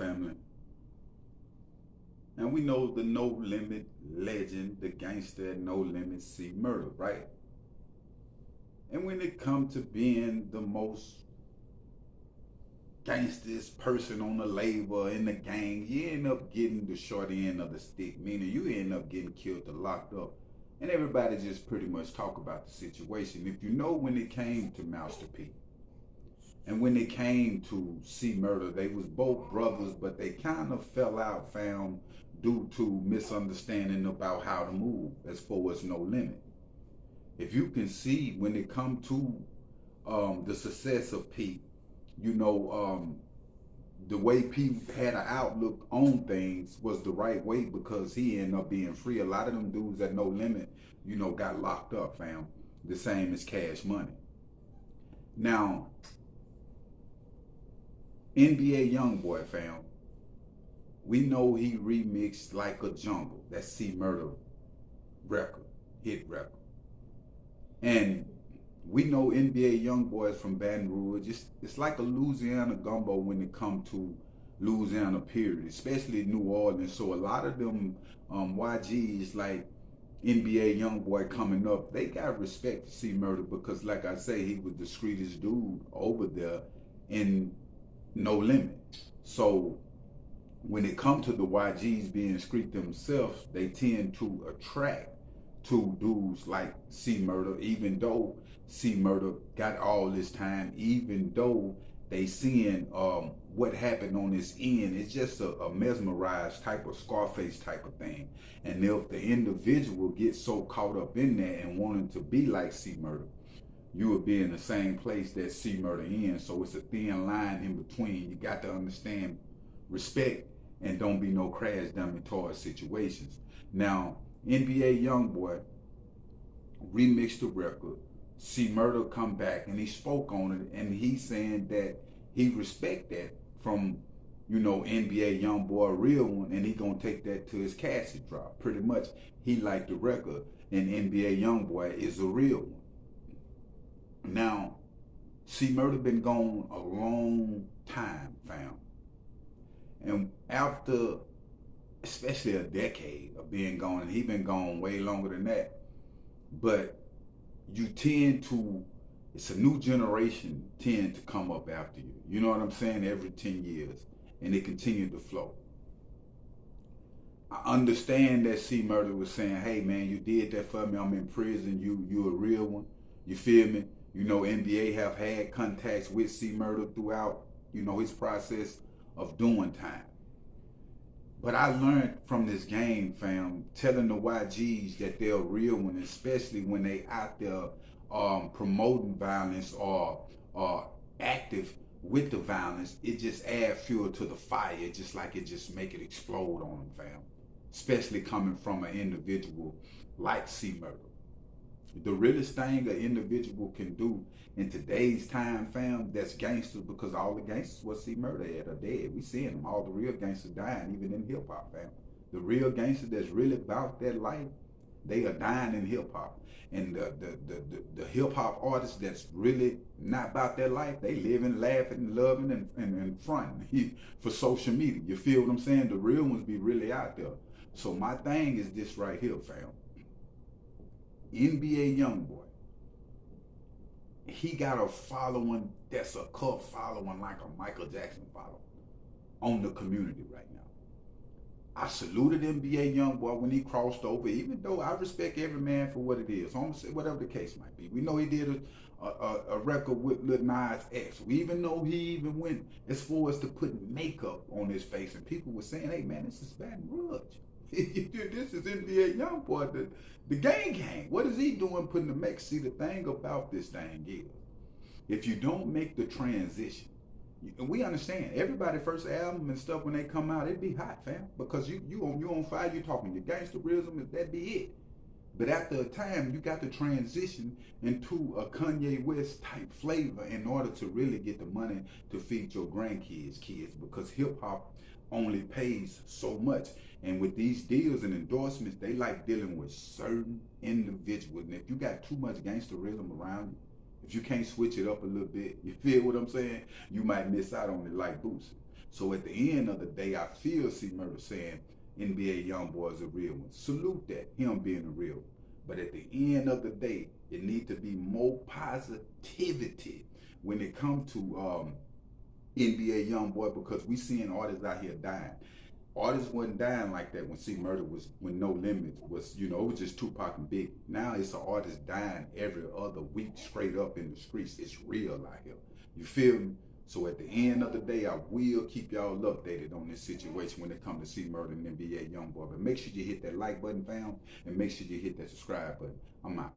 family? And we know the No Limit legend, the gangster at No Limit, C Murder, right? And when it comes to being the most gangstest person on the label in the gang, you end up getting the short end of the stick, meaning you end up getting killed or locked up. And everybody just pretty much talk about the situation. If you know, when it came to Master P and when it came to C Murder, they was both brothers, but they kind of fell out, found, due to misunderstanding about how to move as far as No Limit. If you can see, when it come to the success of P, you know, the way P had an outlook on things was the right way, because he ended up being free. A lot of them dudes at No Limit, you know, got locked up, fam. The same as Cash Money. Now, NBA Youngboy, fam, we know he remixed Like a Jungle, that C Murder record, hit record. And we know NBA Youngboys from Baton Rouge. It's like a Louisiana gumbo when it comes to Louisiana, period, especially New Orleans. So a lot of them YGs like NBA Youngboy coming up, they got respect for C Murder, because like I say, he was the streetest dude over there in No Limit. So when it comes to the YGs being street themselves, they tend to attract to dudes like C Murder, even though C Murder got all this time, even though they seeing what happened on this end. It's just a mesmerized type of Scarface type of thing. And if the individual gets so caught up in that and wanting to be like C Murder, you would be in the same place that C Murder in. So it's a thin line in between. You got to understand respect and don't be no crash dummy towards situations. Now, NBA Youngboy remixed the record. C Murder come back and he spoke on it, and he's saying that he respect that from, you know, NBA Youngboy, a real one, and he gonna take that to his casket drop. Pretty much, he liked the record, and NBA Youngboy is a real one. Now, C Murder been gone a long time, fam, and after especially a decade of being gone, and he been gone way longer than that. But you tend to, it's a new generation tend to come up after you. You know what I'm saying? Every 10 years, and it continued to flow. I understand that C Murder was saying, hey man, you did that for me, I'm in prison, you a real one. You feel me? You know, NBA have had contacts with C Murder throughout, you know, his process of doing time. But I learned from this game, fam, telling the YGs that they're a real one, especially when they out there promoting violence or active with the violence. It just add fuel to the fire, just like it just make it explode on them, fam. Especially coming from an individual like C Murder. The realest thing an individual can do in today's time, fam, that's gangsters, because all the gangsters what C Murder at are dead. We seeing them. All the real gangsters dying, even in hip hop, fam. The real gangsters that's really about that life, they are dying in hip hop. And the hip hop artists that's really not about that life, they living, laughing, loving, and fronting for social media. You feel what I'm saying? The real ones be really out there. So my thing is this right here, fam. NBA Youngboy, he got a following that's a cult following, like a Michael Jackson following on the community right now. I saluted NBA Youngboy when he crossed over, even though I respect every man for what it is. I'm gonna say whatever the case might be. We know he did a record with Lil Nas X. We even know he even went as far as to put makeup on his face, and people were saying, "Hey man, this is Baton Rouge. This is NBA Youngboy, the gang. What is he doing putting the make?" See, the thing about this thing is, if you don't make the transition, and we understand everybody first album and stuff when they come out, it be hot, fam, because you on fire, you talking your gangsterism, that be it. But after a time, you got to transition into a Kanye West type flavor in order to really get the money to feed your grandkids, kids, because hip hop only pays so much. And with these deals and endorsements, they like dealing with certain individuals. And if you got too much gangsterism around you, if you can't switch it up a little bit, you feel what I'm saying? You might miss out on it like Boosie. So at the end of the day, I feel C Murder saying NBA Youngboy is a real one. Salute that, him being a real one. But at the end of the day, it needs to be more positivity when it comes to NBA Youngboy, because we seeing artists out here dying. Artists wasn't dying like that when C Murder was, when No Limits was, you know, it was just Tupac and Big. Now it's an artist dying every other week straight up in the streets. It's real out here. You feel me? So at the end of the day, I will keep y'all updated on this situation when it comes to C Murder and NBA Youngboy. But make sure you hit that like button, fam, and make sure you hit that subscribe button. I'm out.